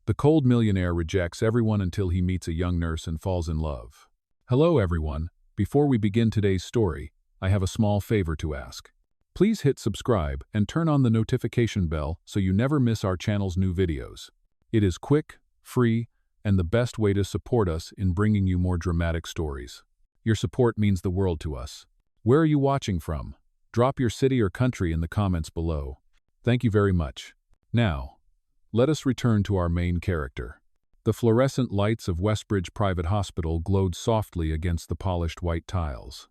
The cold millionaire rejects everyone until he meets a young nurse and falls in love. Hello everyone, before we begin today's story, I have a small favor to ask. Please hit subscribe and turn on the notification bell so you never miss our channel's new videos. It is quick, free, and the best way to support us in bringing you more dramatic stories. Your support means the world to us. Where are you watching from? Drop your city or country in the comments below. Thank you very much. Now, let us return to our main character. The fluorescent lights of Westbridge Private Hospital glowed softly against the polished white tiles.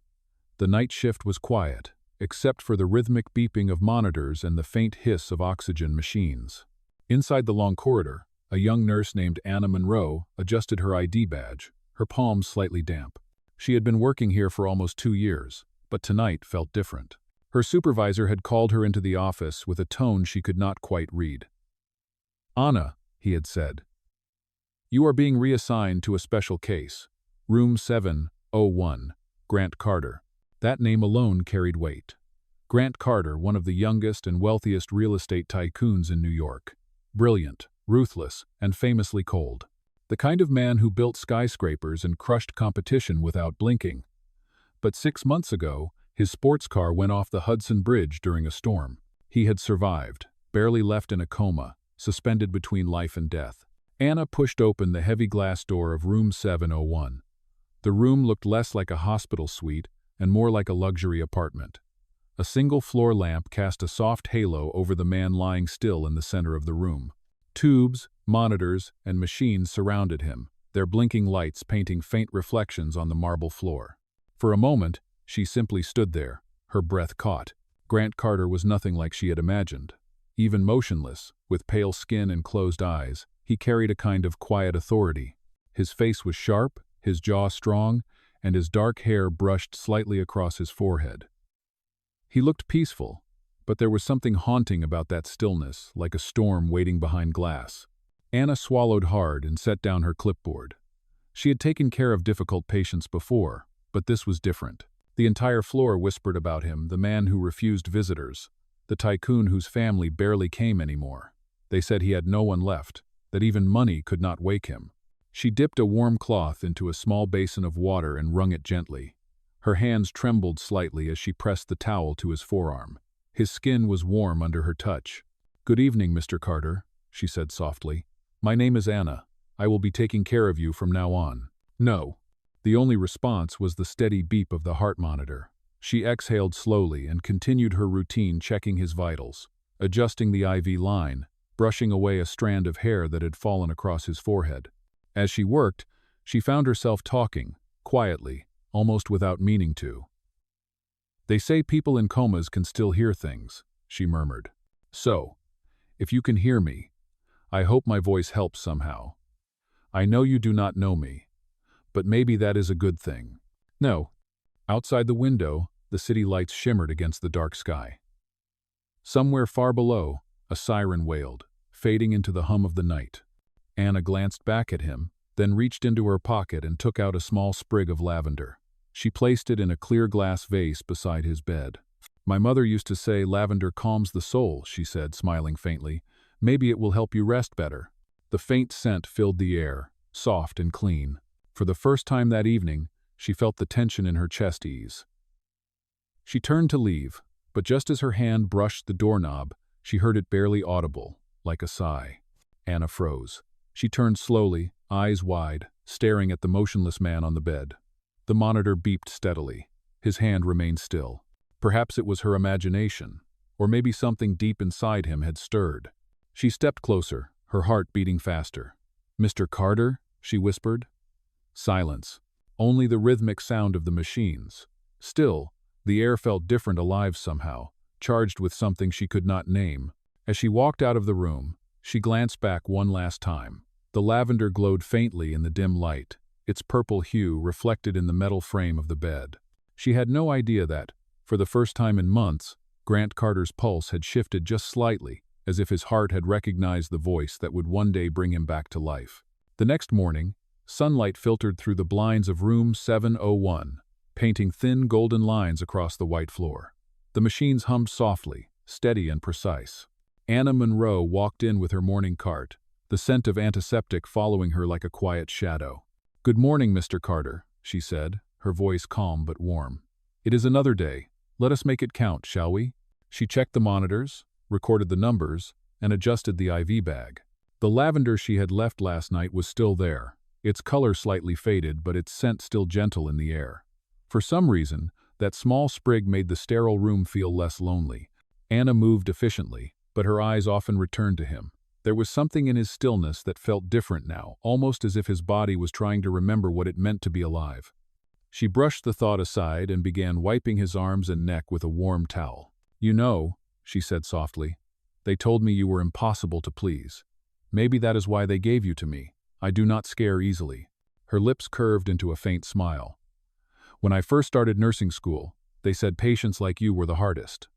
The night shift was quiet, except for the rhythmic beeping of monitors and the faint hiss of oxygen machines. Inside the long corridor, a young nurse named Anna Monroe adjusted her ID badge, her palms slightly damp. She had been working here for almost 2 years, but tonight felt different. Her supervisor had called her into the office with a tone she could not quite read. "Anna," he had said, "you are being reassigned to a special case. Room 701, Grant Carter." That name alone carried weight. Grant Carter, one of the youngest and wealthiest real estate tycoons in New York. Brilliant, ruthless, and famously cold. The kind of man who built skyscrapers and crushed competition without blinking. But 6 months ago, his sports car went off the Hudson Bridge during a storm. He had survived, barely left in a coma, suspended between life and death. Anna pushed open the heavy glass door of room 701. The room looked less like a hospital suite and more like a luxury apartment. A single floor lamp cast a soft halo over the man lying still in the center of the room. Tubes, monitors, and machines surrounded him, their blinking lights painting faint reflections on the marble floor. For a moment, she simply stood there, her breath caught. Grant Carter was nothing like she had imagined. Even motionless, with pale skin and closed eyes, he carried a kind of quiet authority. His face was sharp, his jaw strong, and his dark hair brushed slightly across his forehead. He looked peaceful, but there was something haunting about that stillness, like a storm waiting behind glass. Anna swallowed hard and set down her clipboard. She had taken care of difficult patients before, but this was different. The entire floor whispered about him, the man who refused visitors, the tycoon whose family barely came anymore. They said he had no one left, that even money could not wake him. She dipped a warm cloth into a small basin of water and wrung it gently. Her hands trembled slightly as she pressed the towel to his forearm. His skin was warm under her touch. "Good evening, Mr. Carter," she said softly. "My name is Anna. I will be taking care of you from now on." "No." The only response was the steady beep of the heart monitor. She exhaled slowly and continued her routine, checking his vitals, adjusting the IV line, brushing away a strand of hair that had fallen across his forehead. As she worked, she found herself talking, quietly, almost without meaning to. "They say people in comas can still hear things," she murmured. "So, if you can hear me, I hope my voice helps somehow. I know you do not know me, but maybe that is a good thing." "No." Outside the window, the city lights shimmered against the dark sky. Somewhere far below, a siren wailed, fading into the hum of the night. Anna glanced back at him, then reached into her pocket and took out a small sprig of lavender. She placed it in a clear glass vase beside his bed. "My mother used to say lavender calms the soul," she said, smiling faintly. "Maybe it will help you rest better." The faint scent filled the air, soft and clean. For the first time that evening, she felt the tension in her chest ease. She turned to leave, but just as her hand brushed the doorknob, she heard it barely audible, like a sigh. Anna froze. She turned slowly, eyes wide, staring at the motionless man on the bed. The monitor beeped steadily. His hand remained still. Perhaps it was her imagination, or maybe something deep inside him had stirred. She stepped closer, her heart beating faster. "Mr. Carter?" she whispered. Silence. Only the rhythmic sound of the machines. Still, the air felt different, alive somehow, charged with something she could not name. As she walked out of the room, she glanced back one last time. The lavender glowed faintly in the dim light, its purple hue reflected in the metal frame of the bed. She had no idea that, for the first time in months, Grant Carter's pulse had shifted just slightly, as if his heart had recognized the voice that would one day bring him back to life. The next morning, sunlight filtered through the blinds of room 701, painting thin golden lines across the white floor. The machines hummed softly, steady and precise. Anna Monroe walked in with her morning cart, the scent of antiseptic following her like a quiet shadow. "Good morning, Mr. Carter," she said, her voice calm but warm. "It is another day. Let us make it count, shall we?" She checked the monitors, recorded the numbers, and adjusted the IV bag. The lavender she had left last night was still there, its color slightly faded but its scent still gentle in the air. For some reason, that small sprig made the sterile room feel less lonely. Anna moved efficiently, but her eyes often returned to him. There was something in his stillness that felt different now, almost as if his body was trying to remember what it meant to be alive. She brushed the thought aside and began wiping his arms and neck with a warm towel. "You know," she said softly, "they told me you were impossible to please. Maybe that is why they gave you to me. I do not scare easily." Her lips curved into a faint smile. "When I first started nursing school, they said patients like you were the hardest.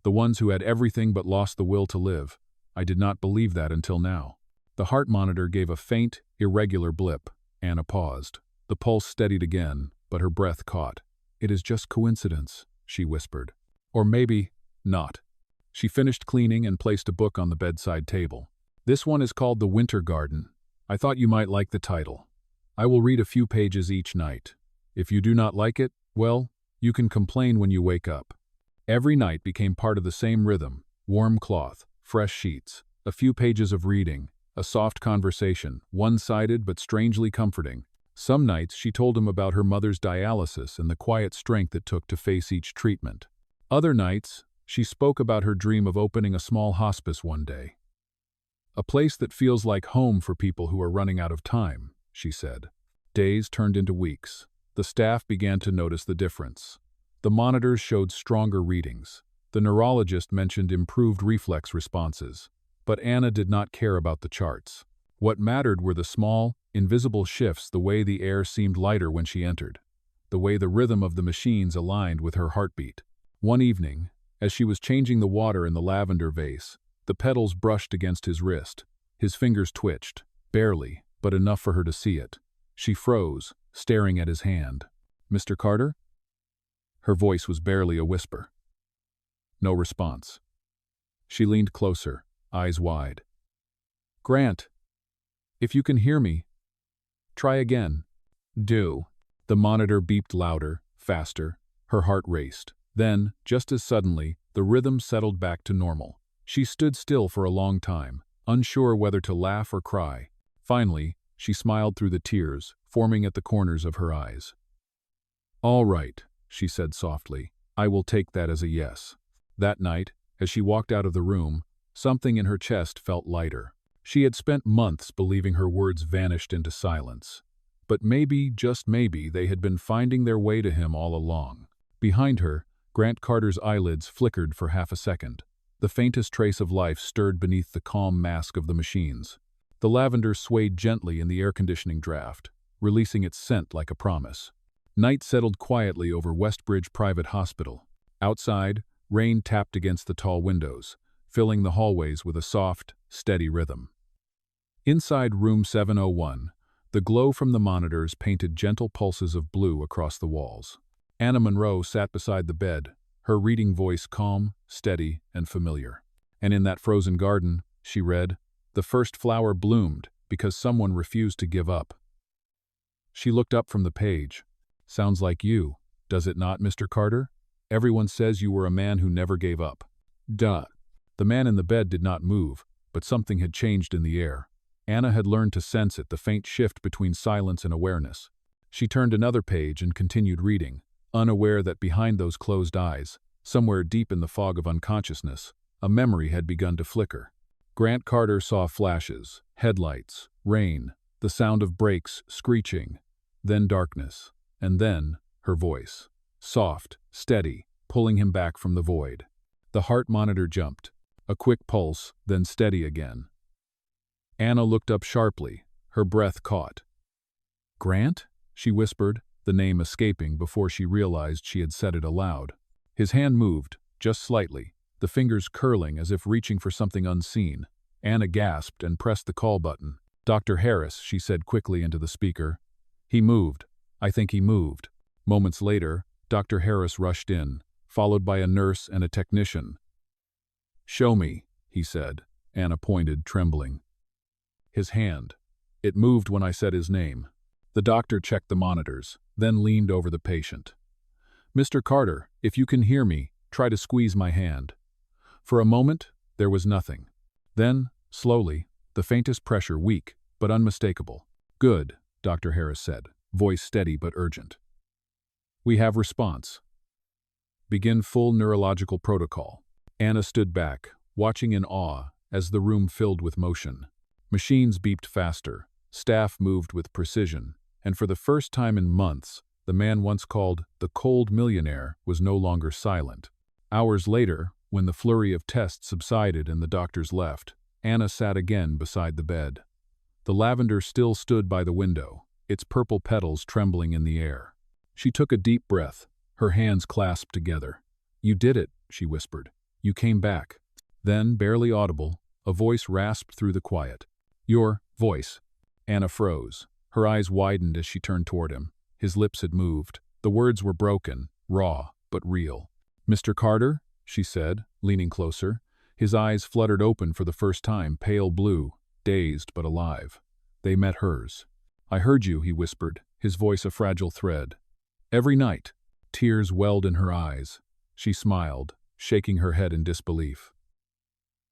The ones who had everything but lost the will to live. I did not believe that until now." The heart monitor gave a faint, irregular blip. Anna paused. The pulse steadied again, but her breath caught. "It is just coincidence," she whispered. "Or maybe not." She finished cleaning and placed a book on the bedside table. "This one is called The Winter Garden. I thought you might like the title. I will read a few pages each night. If you do not like it, well, you can complain when you wake up." Every night became part of the same rhythm: warm cloth, fresh sheets, a few pages of reading, a soft conversation, one-sided but strangely comforting. Some nights she told him about her mother's dialysis and the quiet strength it took to face each treatment. Other nights, she spoke about her dream of opening a small hospice one day. "A place that feels like home for people who are running out of time," she said. Days turned into weeks. The staff began to notice the difference. The monitors showed stronger readings. The neurologist mentioned improved reflex responses. But Anna did not care about the charts. What mattered were the small, invisible shifts, the way the air seemed lighter when she entered, the way the rhythm of the machines aligned with her heartbeat. One evening, as she was changing the water in the lavender vase, the petals brushed against his wrist. His fingers twitched, barely, but enough for her to see it. She froze, staring at his hand. "Mr. Carter?" Her voice was barely a whisper. No response. She leaned closer, eyes wide. "Grant, if you can hear me, try again." "Do." The monitor beeped louder, faster. Her heart raced. Then, just as suddenly, the rhythm settled back to normal. She stood still for a long time, unsure whether to laugh or cry. Finally, she smiled through the tears, forming at the corners of her eyes. "All right," she said softly. "I will take that as a yes." That night, as she walked out of the room, something in her chest felt lighter. She had spent months believing her words vanished into silence. But maybe, just maybe, they had been finding their way to him all along. Behind her, Grant Carter's eyelids flickered for half a second. The faintest trace of life stirred beneath the calm mask of the machines. The lavender swayed gently in the air-conditioning draft, releasing its scent like a promise. Night settled quietly over Westbridge Private Hospital. Outside, rain tapped against the tall windows, filling the hallways with a soft, steady rhythm. Inside room 701, the glow from the monitors painted gentle pulses of blue across the walls. Anna Monroe sat beside the bed, her reading voice calm, steady, and familiar. And in that frozen garden, she read, "The first flower bloomed because someone refused to give up." She looked up from the page. "Sounds like you, does it not, Mr. Carter? Everyone says you were a man who never gave up." "Duh." The man in the bed did not move, but something had changed in the air. Anna had learned to sense it, the faint shift between silence and awareness. She turned another page and continued reading, unaware that behind those closed eyes, somewhere deep in the fog of unconsciousness, a memory had begun to flicker. Grant Carter saw flashes, headlights, rain, the sound of brakes screeching, then darkness, and then her voice. Soft, steady, pulling him back from the void. The heart monitor jumped. A quick pulse, then steady again. Anna looked up sharply, her breath caught. "Grant?" she whispered, the name escaping before she realized she had said it aloud. His hand moved, just slightly, the fingers curling as if reaching for something unseen. Anna gasped and pressed the call button. "Dr. Harris," she said quickly into the speaker. "He moved. I think he moved." Moments later, Dr. Harris rushed in, followed by a nurse and a technician. "Show me," he said. Anna pointed, trembling. his hand. It moved when I said his name. The doctor checked the monitors, then leaned over the patient. "Mr. Carter, if you can hear me, try to squeeze my hand." For a moment, there was nothing. Then, slowly, the faintest pressure, weak but unmistakable. "Good," Dr. Harris said, voice steady but urgent. "We have response. Begin full neurological protocol." Anna stood back, watching in awe as the room filled with motion. Machines beeped faster, staff moved with precision, and for the first time in months, the man once called the Cold Millionaire was no longer silent. Hours later, when the flurry of tests subsided and the doctors left, Anna sat again beside the bed. The lavender still stood by the window, its purple petals trembling in the air. She took a deep breath, her hands clasped together. "You did it," she whispered. "You came back." Then, barely audible, a voice rasped through the quiet. "Your voice." Anna froze. Her eyes widened as she turned toward him. His lips had moved. The words were broken, raw, but real. "Mr. Carter?" she said, leaning closer. His eyes fluttered open for the first time, pale blue, dazed but alive. They met hers. "I heard you," he whispered, his voice a fragile thread. "Every night." Tears welled in her eyes. She smiled, shaking her head in disbelief.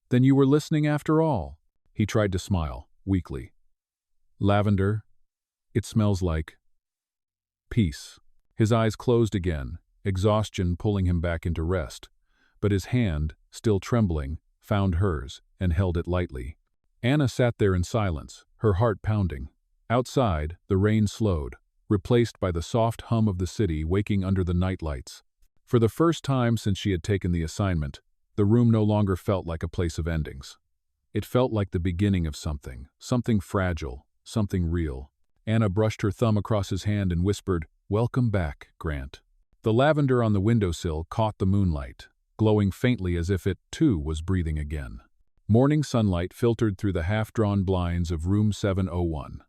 "Then you were listening after all?" He tried to smile, weakly. "Lavender. It smells like peace." His eyes closed again, exhaustion pulling him back into rest. But his hand, still trembling, found hers and held it lightly. Anna sat there in silence, her heart pounding. Outside, the rain slowed, replaced by the soft hum of the city waking under the nightlights. For the first time since she had taken the assignment, the room no longer felt like a place of endings. It felt like the beginning of something fragile, something real. Anna brushed her thumb across his hand and whispered, "Welcome back, Grant." The lavender on the windowsill caught the moonlight, glowing faintly as if it, too, was breathing again. Morning sunlight filtered through the half-drawn blinds of room 701.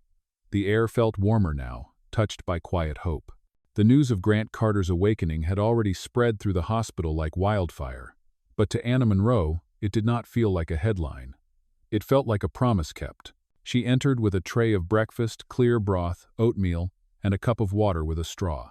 The air felt warmer now, touched by quiet hope. The news of Grant Carter's awakening had already spread through the hospital like wildfire. But to Anna Monroe, it did not feel like a headline. It felt like a promise kept. She entered with a tray of breakfast, clear broth, oatmeal, and a cup of water with a straw.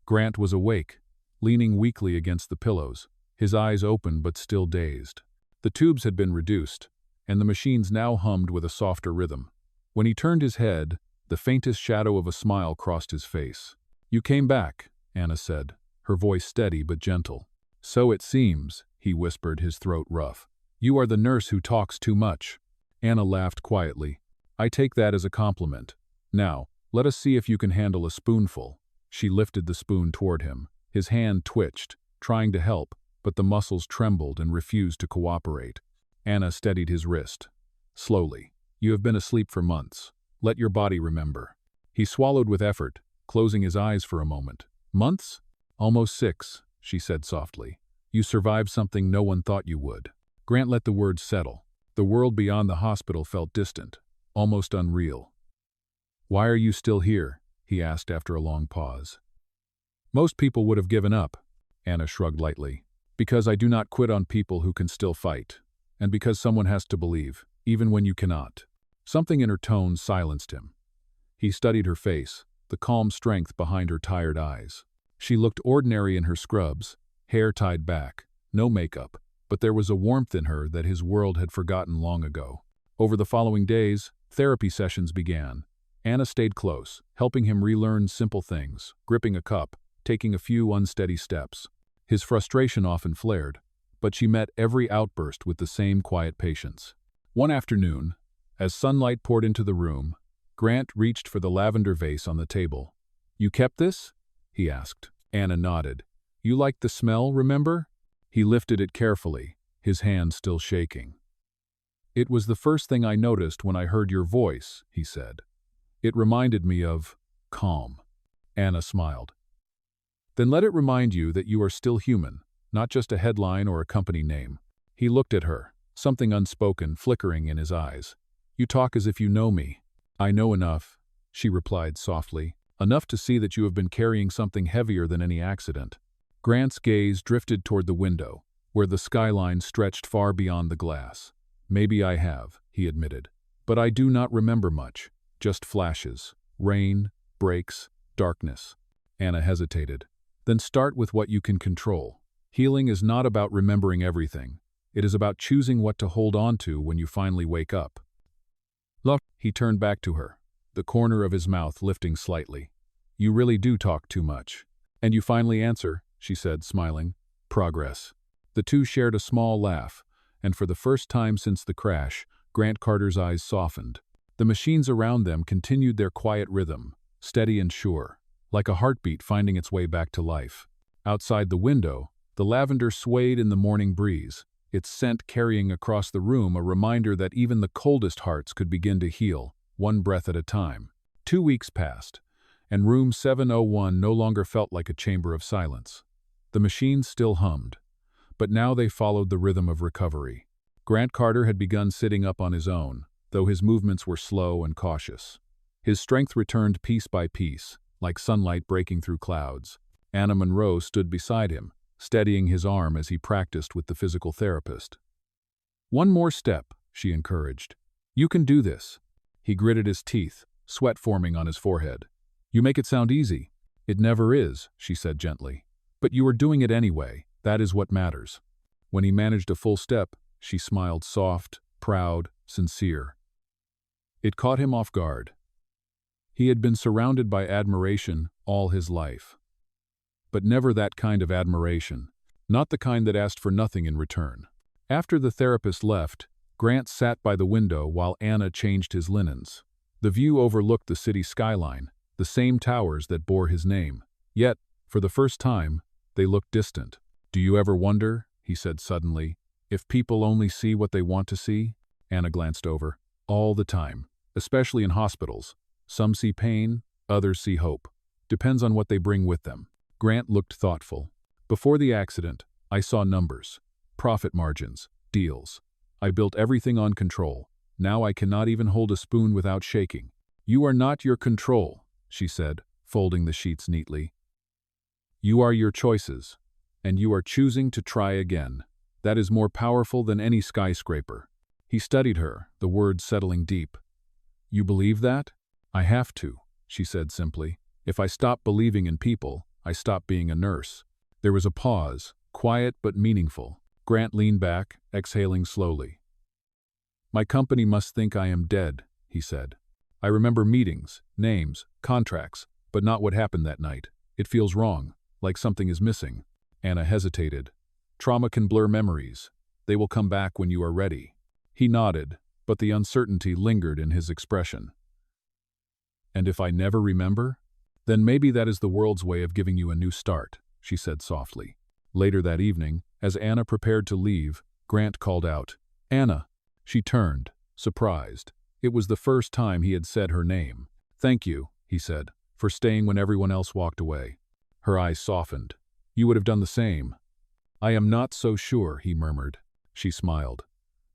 Grant was awake, leaning weakly against the pillows, his eyes open but still dazed. The tubes had been reduced, and the machines now hummed with a softer rhythm. When he turned his head, the faintest shadow of a smile crossed his face. "You came back," Anna said, her voice steady but gentle. "So it seems," he whispered, his throat rough. "You are the nurse who talks too much." Anna laughed quietly. "I take that as a compliment. Now, let us see if you can handle a spoonful." She lifted the spoon toward him. His hand twitched, trying to help, but the muscles trembled and refused to cooperate. Anna steadied his wrist. "Slowly. You have been asleep for months. Let your body remember." He swallowed with effort, closing his eyes for a moment. "Months?" "Almost 6, she said softly. "You survived something no one thought you would." Grant let the words settle. The world beyond the hospital felt distant, almost unreal. "Why are you still here?" he asked after a long pause. "Most people would have given up," Anna shrugged lightly. "Because I do not quit on people who can still fight. And because someone has to believe, even when you cannot." Something in her tone silenced him. He studied her face, the calm strength behind her tired eyes. She looked ordinary in her scrubs, hair tied back, no makeup, but there was a warmth in her that his world had forgotten long ago. Over the following days, therapy sessions began. Anna stayed close, helping him relearn simple things, gripping a cup, taking a few unsteady steps. His frustration often flared, but she met every outburst with the same quiet patience. One afternoon, as sunlight poured into the room, Grant reached for the lavender vase on the table. "You kept this?" he asked. Anna nodded. "You liked the smell, remember?" He lifted it carefully, his hand still shaking. "It was the first thing I noticed when I heard your voice," he said. "It reminded me of calm." Anna smiled. "Then let it remind you that you are still human, not just a headline or a company name." He looked at her, something unspoken flickering in his eyes. "You talk as if you know me." "I know enough," she replied softly. "Enough to see that you have been carrying something heavier than any accident." Grant's gaze drifted toward the window, where the skyline stretched far beyond the glass. "Maybe I have," he admitted. But I do not remember much, just flashes, rain, breaks, darkness. Anna hesitated. Then start with what you can control. Healing is not about remembering everything. It is about choosing what to hold on to when you finally wake up. Look, he turned back to her, the corner of his mouth lifting slightly. You really do talk too much. And you finally answer, she said, smiling. Progress. The two shared a small laugh, and for the first time since the crash, Grant Carter's eyes softened. The machines around them continued their quiet rhythm, steady and sure, like a heartbeat finding its way back to life. Outside the window, the lavender swayed in the morning breeze, its scent carrying across the room a reminder that even the coldest hearts could begin to heal, one breath at a time. 2 weeks passed, and room 701 no longer felt like a chamber of silence. The machines still hummed, but now they followed the rhythm of recovery. Grant Carter had begun sitting up on his own, though his movements were slow and cautious. His strength returned piece by piece, like sunlight breaking through clouds. Anna Monroe stood beside him, steadying his arm as he practiced with the physical therapist. One more step, she encouraged. You can do this. He gritted his teeth, sweat forming on his forehead. You make it sound easy. It never is, she said gently. But you are doing it anyway. That is what matters. When he managed a full step, she smiled soft, proud, sincere. It caught him off guard. He had been surrounded by admiration all his life. But never that kind of admiration, not the kind that asked for nothing in return. After the therapist left, Grant sat by the window while Anna changed his linens. The view overlooked the city skyline, the same towers that bore his name. Yet, for the first time, they looked distant. Do you ever wonder, he said suddenly, if people only see what they want to see? Anna glanced over. All the time, especially in hospitals. Some see pain, others see hope. Depends on what they bring with them. Grant looked thoughtful. Before the accident, I saw numbers, profit margins, deals. I built everything on control. Now I cannot even hold a spoon without shaking. You are not your control, she said, folding the sheets neatly. You are your choices, and you are choosing to try again. That is more powerful than any skyscraper. He studied her, the words settling deep. You believe that? I have to, she said simply. If I stop believing in people, I stop being a nurse. There was a pause, quiet but meaningful. Grant leaned back, exhaling slowly. My company must think I am dead, he said. I remember meetings, names, contracts, but not what happened that night. It feels wrong, like something is missing. Anna hesitated. Trauma can blur memories. They will come back when you are ready. He nodded, but the uncertainty lingered in his expression. And if I never remember? Then maybe that is the world's way of giving you a new start, she said softly. Later that evening, as Anna prepared to leave, Grant called out, Anna. She turned, surprised. It was the first time he had said her name. Thank you, he said, for staying when everyone else walked away. Her eyes softened. You would have done the same. I am not so sure, he murmured. She smiled.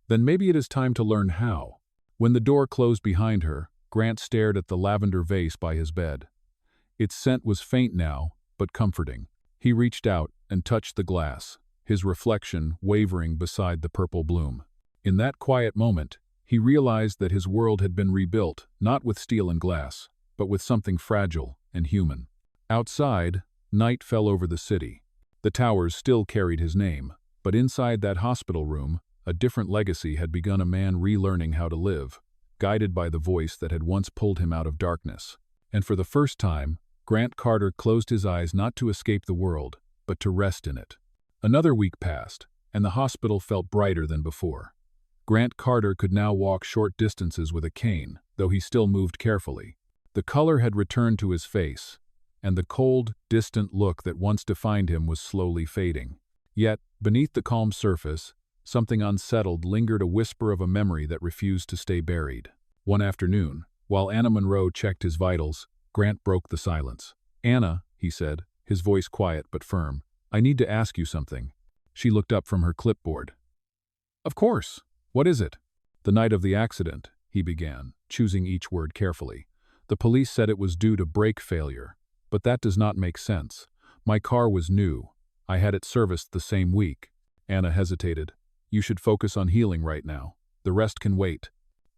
Then maybe it is time to learn how. When the door closed behind her, Grant stared at the lavender vase by his bed. Its scent was faint now, but comforting. He reached out and touched the glass, his reflection wavering beside the purple bloom. In that quiet moment, he realized that his world had been rebuilt, not with steel and glass, but with something fragile and human. Outside, night fell over the city. The towers still carried his name, but inside that hospital room, a different legacy had begun, a man relearning how to live, guided by the voice that had once pulled him out of darkness. And for the first time, Grant Carter closed his eyes not to escape the world, but to rest in it. Another week passed, and the hospital felt brighter than before. Grant Carter could now walk short distances with a cane, though he still moved carefully. The color had returned to his face, and the cold, distant look that once defined him was slowly fading. Yet, beneath the calm surface, something unsettled lingered, a whisper of a memory that refused to stay buried. One afternoon, while Anna Monroe checked his vitals, Grant broke the silence. Anna, he said, his voice quiet but firm, I need to ask you something. She looked up from her clipboard. Of course. What is it? The night of the accident, he began, choosing each word carefully. The police said it was due to brake failure, but that does not make sense. My car was new. I had it serviced the same week. Anna hesitated. You should focus on healing right now. The rest can wait.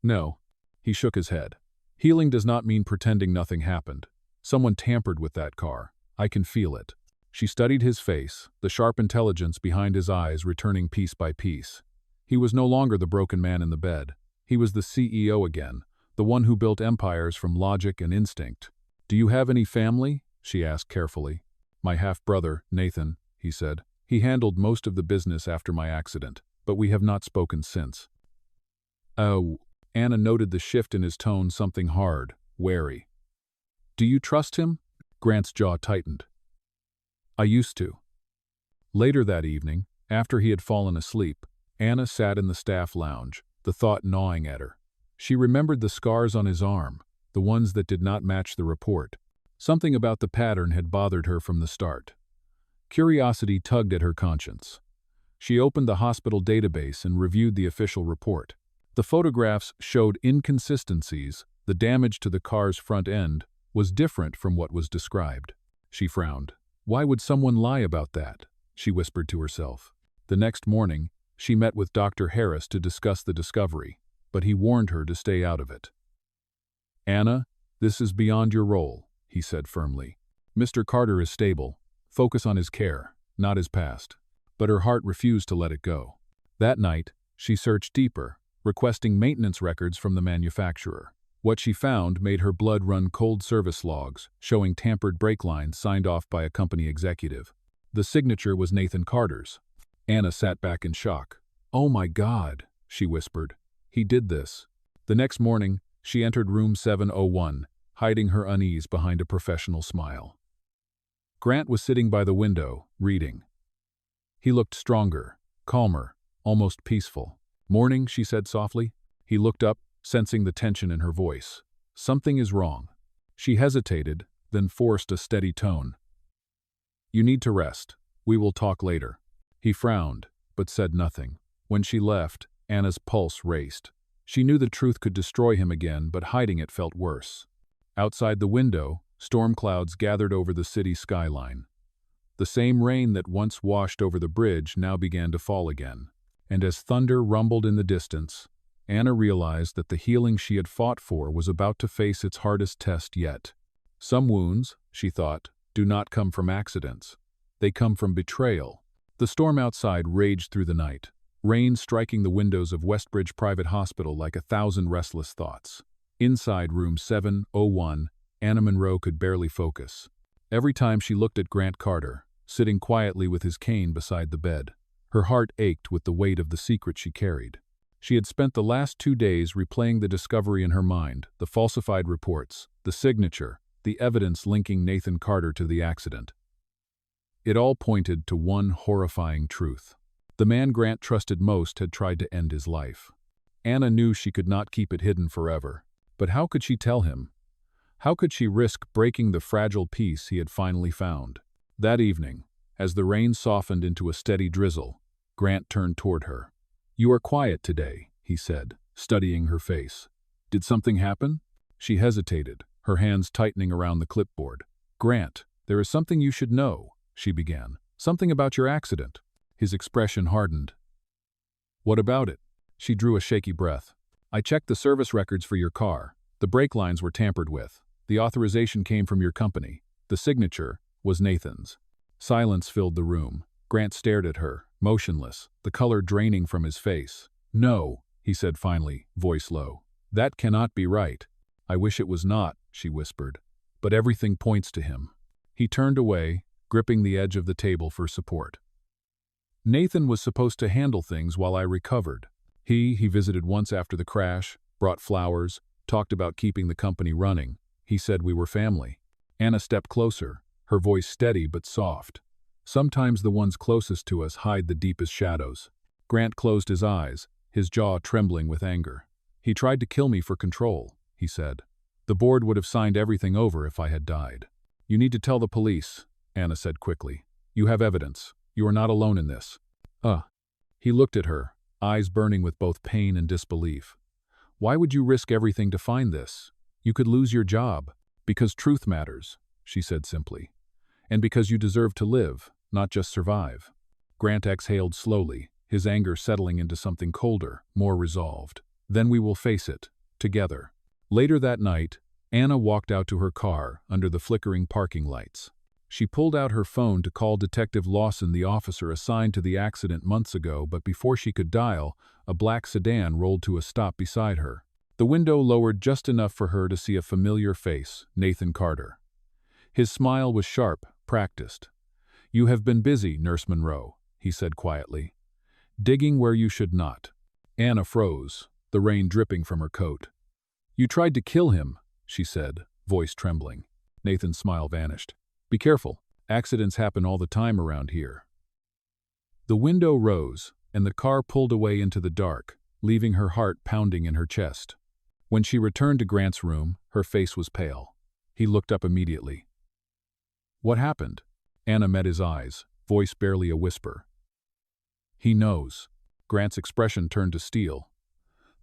No, He shook his head. Healing does not mean pretending nothing happened. Someone tampered with that car. I can feel it. She studied his face, the sharp intelligence behind his eyes returning piece by piece. He was no longer the broken man in the bed. He was the CEO again, the one who built empires from logic and instinct. "Do you have any family?" she asked carefully. "My half-brother, Nathan," he said. "He handled most of the business after my accident, but we have not spoken since." "Oh," Anna noted the shift in his tone, something hard, wary. "Do you trust him?" Grant's jaw tightened. "I used to." Later that evening, after he had fallen asleep, Anna sat in the staff lounge, the thought gnawing at her. She remembered the scars on his arm, the ones that did not match the report. Something about the pattern had bothered her from the start. Curiosity tugged at her conscience. She opened the hospital database and reviewed the official report. The photographs showed inconsistencies. The damage to the car's front end was different from what was described. She frowned. Why would someone lie about that? She whispered to herself. The next morning, she met with Dr. Harris to discuss the discovery, but he warned her to stay out of it. "Anna, this is beyond your role," he said firmly. "Mr. Carter is stable. Focus on his care, not his past." But her heart refused to let it go. That night, she searched deeper, requesting maintenance records from the manufacturer. What she found made her blood run cold. Service logs, showing tampered brake lines signed off by a company executive. The signature was Nathan Carter's. Anna sat back in shock. "Oh my God," she whispered. "He did this." The next morning, she entered room 701, hiding her unease behind a professional smile. Grant was sitting by the window, reading. He looked stronger, calmer, almost peaceful. "Morning," she said softly. He looked up, sensing the tension in her voice. "Something is wrong." She hesitated, then forced a steady tone. "You need to rest. We will talk later." He frowned, but said nothing. When she left, Anna's pulse raced. She knew the truth could destroy him again, but hiding it felt worse. Outside the window, storm clouds gathered over the city skyline. The same rain that once washed over the bridge now began to fall again. And as thunder rumbled in the distance, Anna realized that the healing she had fought for was about to face its hardest test yet. Some wounds, she thought, do not come from accidents. They come from betrayal. The storm outside raged through the night, rain striking the windows of Westbridge Private Hospital like 1,000 restless thoughts. Inside room 701, Anna Monroe could barely focus. Every time she looked at Grant Carter, sitting quietly with his cane beside the bed, her heart ached with the weight of the secret she carried. She had spent the last 2 days replaying the discovery in her mind, the falsified reports, the signature, the evidence linking Nathan Carter to the accident. It all pointed to one horrifying truth. The man Grant trusted most had tried to end his life. Anna knew she could not keep it hidden forever. But how could she tell him? How could she risk breaking the fragile peace he had finally found? That evening, as the rain softened into a steady drizzle, Grant turned toward her. "You are quiet today," he said, studying her face. "Did something happen?" She hesitated, her hands tightening around the clipboard. "Grant, there is something you should know," she began. "Something about your accident." His expression hardened. "What about it?" She drew a shaky breath. "I checked the service records for your car. The brake lines were tampered with. The authorization came from your company. The signature was Nathan's." Silence filled the room. Grant stared at her, motionless, the color draining from his face. "No," he said finally, voice low. "That cannot be right." "I wish it was not," she whispered. "But everything points to him." He turned away, gripping the edge of the table for support. "Nathan was supposed to handle things while I recovered. He visited once after the crash, brought flowers, talked about keeping the company running. He said we were family." Anna stepped closer, her voice steady but soft. "Sometimes the ones closest to us hide the deepest shadows." Grant closed his eyes, his jaw trembling with anger. "He tried to kill me for control," he said. "The board would have signed everything over if I had died." "You need to tell the police," Anna said quickly. "You have evidence. You are not alone in this." He looked at her, eyes burning with both pain and disbelief. "Why would you risk everything to find this? You could lose your job." "Because truth matters," she said simply. "And because you deserve to live, not just survive." Grant exhaled slowly, his anger settling into something colder, more resolved. "Then we will face it, together. Later that night, Anna walked out to her car under the flickering parking lights. She pulled out her phone to call Detective Lawson, the officer assigned to the accident months ago, but before she could dial, a black sedan rolled to a stop beside her. The window lowered just enough for her to see a familiar face, Nathan Carter. His smile was sharp, practiced. "You have been busy, Nurse Monroe," he said quietly. "Digging where you should not." Anna froze, the rain dripping from her coat. "You tried to kill him," she said, voice trembling. Nathan's smile vanished. "Be careful. Accidents happen all the time around here." The window rose, and the car pulled away into the dark, leaving her heart pounding in her chest. When she returned to Grant's room, her face was pale. He looked up immediately. "What happened?" Anna met his eyes, voice barely a whisper. "He knows." Grant's expression turned to steel.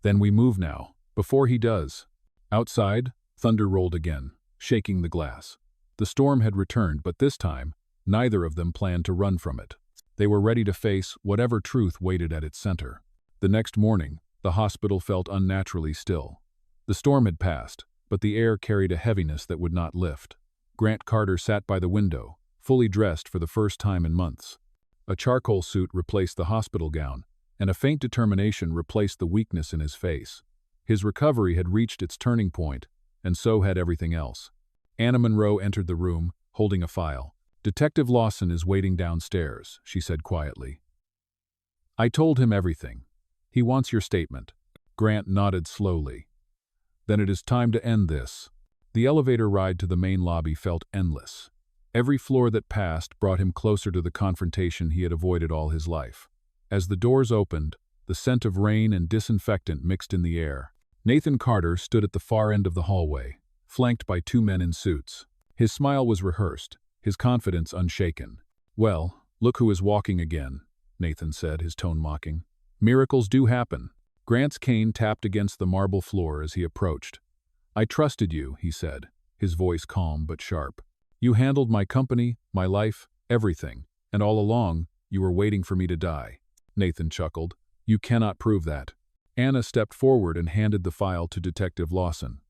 "Then we move now, before he does." Outside, thunder rolled again, shaking the glass. The storm had returned, but this time, neither of them planned to run from it. They were ready to face whatever truth waited at its center. The next morning, the hospital felt unnaturally still. The storm had passed, but the air carried a heaviness that would not lift. Grant Carter sat by the window, fully dressed for the first time in months. A charcoal suit replaced the hospital gown, and a faint determination replaced the weakness in his face. His recovery had reached its turning point, and so had everything else. Anna Monroe entered the room, holding a file. "Detective Lawson is waiting downstairs," she said quietly. "I told him everything. He wants your statement." Grant nodded slowly. "Then it is time to end this." The elevator ride to the main lobby felt endless. Every floor that passed brought him closer to the confrontation he had avoided all his life. As the doors opened, the scent of rain and disinfectant mixed in the air. Nathan Carter stood at the far end of the hallway, flanked by two men in suits. His smile was rehearsed, his confidence unshaken. "Well, look who is walking again," Nathan said, his tone mocking. "Miracles do happen." Grant's cane tapped against the marble floor as he approached. "I trusted you," he said, his voice calm but sharp. "You handled my company, my life, everything, and all along, you were waiting for me to die." Nathan chuckled. "You cannot prove that." Anna stepped forward and handed the file to Detective Lawson.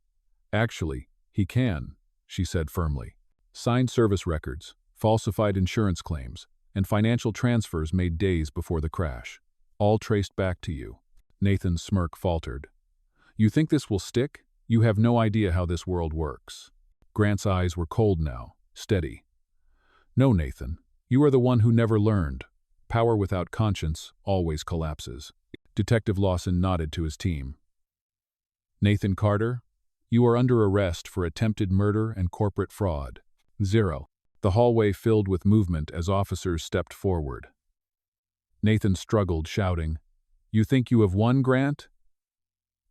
"Actually, he can," she said firmly. "Signed service records, falsified insurance claims, and financial transfers made days before the crash. All traced back to you." Nathan's smirk faltered. "You think this will stick? You have no idea how this world works." Grant's eyes were cold now, steady. "No, Nathan, you are the one who never learned. Power without conscience always collapses." Detective Lawson nodded to his team. "Nathan Carter, you are under arrest for attempted murder and corporate fraud." 0. The hallway filled with movement as officers stepped forward. Nathan struggled, shouting, "You think you have won, Grant?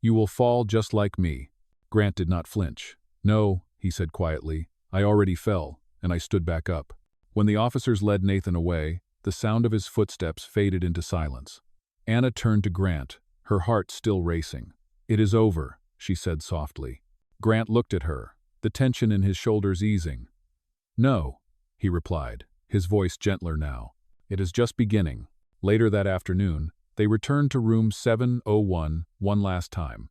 You will fall just like me." Grant did not flinch. "No," he said quietly, "I already fell, and I stood back up." When the officers led Nathan away, the sound of his footsteps faded into silence. Anna turned to Grant, her heart still racing. "It is over," she said softly. Grant looked at her, the tension in his shoulders easing. "No," he replied, his voice gentler now. "It is just beginning." Later that afternoon, they returned to room 701 one last time.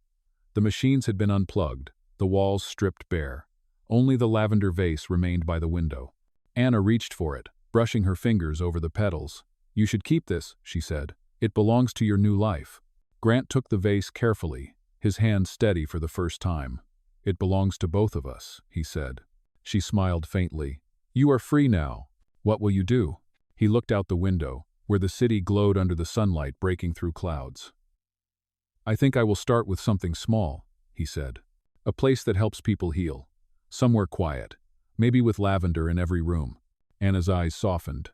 The machines had been unplugged, the walls stripped bare. Only the lavender vase remained by the window. Anna reached for it, brushing her fingers over the petals. "You should keep this," she said. "It belongs to your new life." Grant took the vase carefully, his hand steady for the first time. "It belongs to both of us," he said. She smiled faintly. "You are free now. What will you do?" He looked out the window, where the city glowed under the sunlight breaking through clouds. "I think I will start with something small," he said. "A place that helps people heal. Somewhere quiet, maybe with lavender in every room." Anna's eyes softened.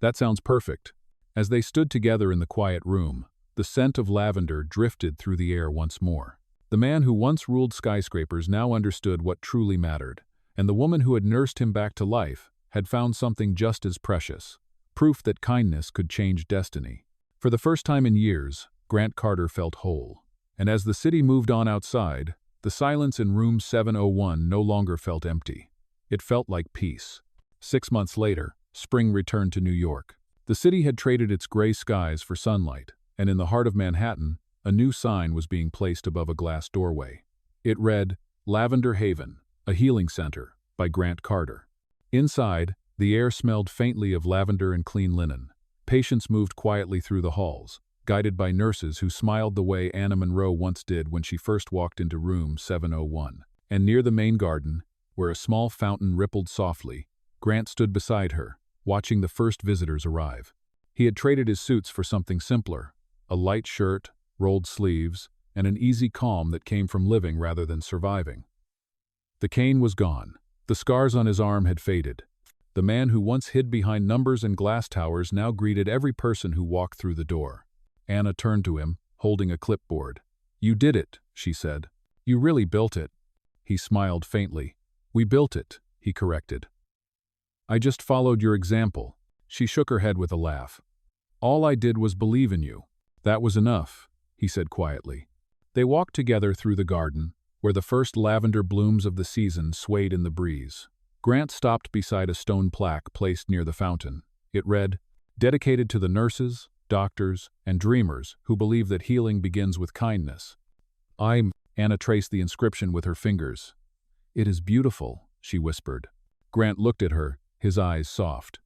"That sounds perfect." As they stood together in the quiet room, the scent of lavender drifted through the air once more. The man who once ruled skyscrapers now understood what truly mattered, and the woman who had nursed him back to life had found something just as precious, proof that kindness could change destiny. For the first time in years, Grant Carter felt whole. And as the city moved on outside, the silence in room 701 no longer felt empty. It felt like peace. 6 months later, spring returned to New York. The city had traded its gray skies for sunlight, and in the heart of Manhattan, a new sign was being placed above a glass doorway. It read, Lavender Haven, a Healing Center, by Grant Carter. Inside, the air smelled faintly of lavender and clean linen. Patients moved quietly through the halls, guided by nurses who smiled the way Anna Monroe once did when she first walked into room 701. And near the main garden, where a small fountain rippled softly, Grant stood beside her, watching the first visitors arrive. He had traded his suits for something simpler, a light shirt, rolled sleeves, and an easy calm that came from living rather than surviving. The cane was gone. The scars on his arm had faded. The man who once hid behind numbers and glass towers now greeted every person who walked through the door. Anna turned to him, holding a clipboard. "You did it," she said. "You really built it." He smiled faintly. "We built it," he corrected. "I just followed your example." She shook her head with a laugh. "All I did was believe in you." "That was enough," he said quietly. They walked together through the garden, where the first lavender blooms of the season swayed in the breeze. Grant stopped beside a stone plaque placed near the fountain. It read, "Dedicated to the nurses, doctors, and dreamers who believe that healing begins with kindness." Anna traced the inscription with her fingers. "It is beautiful," she whispered. Grant looked at her, his eyes soft.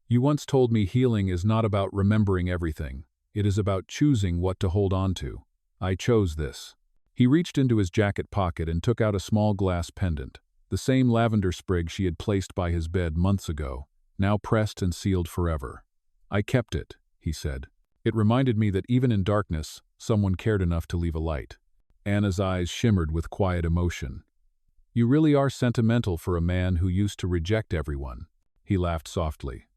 "You once told me healing is not about remembering everything. It is about choosing what to hold on to. I chose this." He reached into his jacket pocket and took out a small glass pendant, the same lavender sprig she had placed by his bed months ago, now pressed and sealed forever. "I kept it," he said. "It reminded me that even in darkness, someone cared enough to leave a light." Anna's eyes shimmered with quiet emotion. "You really are sentimental for a man who used to reject everyone," he laughed softly.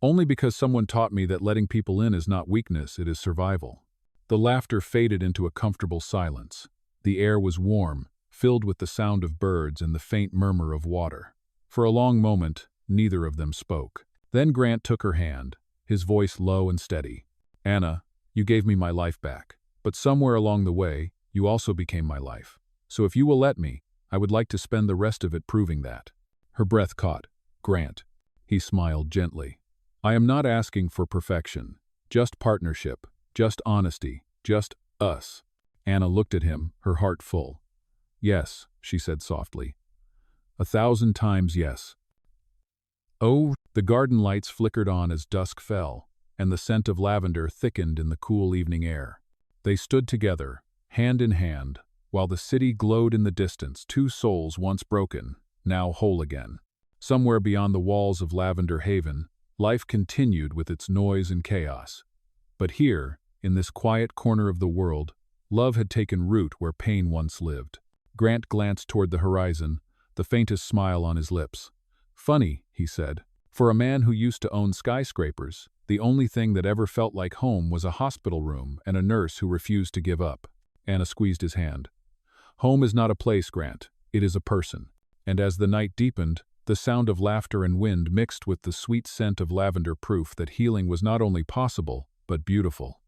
"Only because someone taught me that letting people in is not weakness, it is survival." The laughter faded into a comfortable silence. The air was warm, filled with the sound of birds and the faint murmur of water. For a long moment, neither of them spoke. Then Grant took her hand, his voice low and steady. "Anna, you gave me my life back. But somewhere along the way, you also became my life. So if you will let me, I would like to spend the rest of it proving that." Her breath caught. "Grant." He smiled gently. "I am not asking for perfection. Just partnership. Just honesty. Just us." Anna looked at him, her heart full. "Yes," she said softly. 1,000 times yes." Oh, the garden lights flickered on as dusk fell, and the scent of lavender thickened in the cool evening air. They stood together, hand in hand, while the city glowed in the distance, two souls once broken, now whole again. Somewhere beyond the walls of Lavender Haven, life continued with its noise and chaos. But here, in this quiet corner of the world, love had taken root where pain once lived. Grant glanced toward the horizon, the faintest smile on his lips. "Funny," he said. "For a man who used to own skyscrapers, the only thing that ever felt like home was a hospital room and a nurse who refused to give up." Anna squeezed his hand. "Home is not a place, Grant. It is a person." And as the night deepened, the sound of laughter and wind mixed with the sweet scent of lavender proof that healing was not only possible, but beautiful.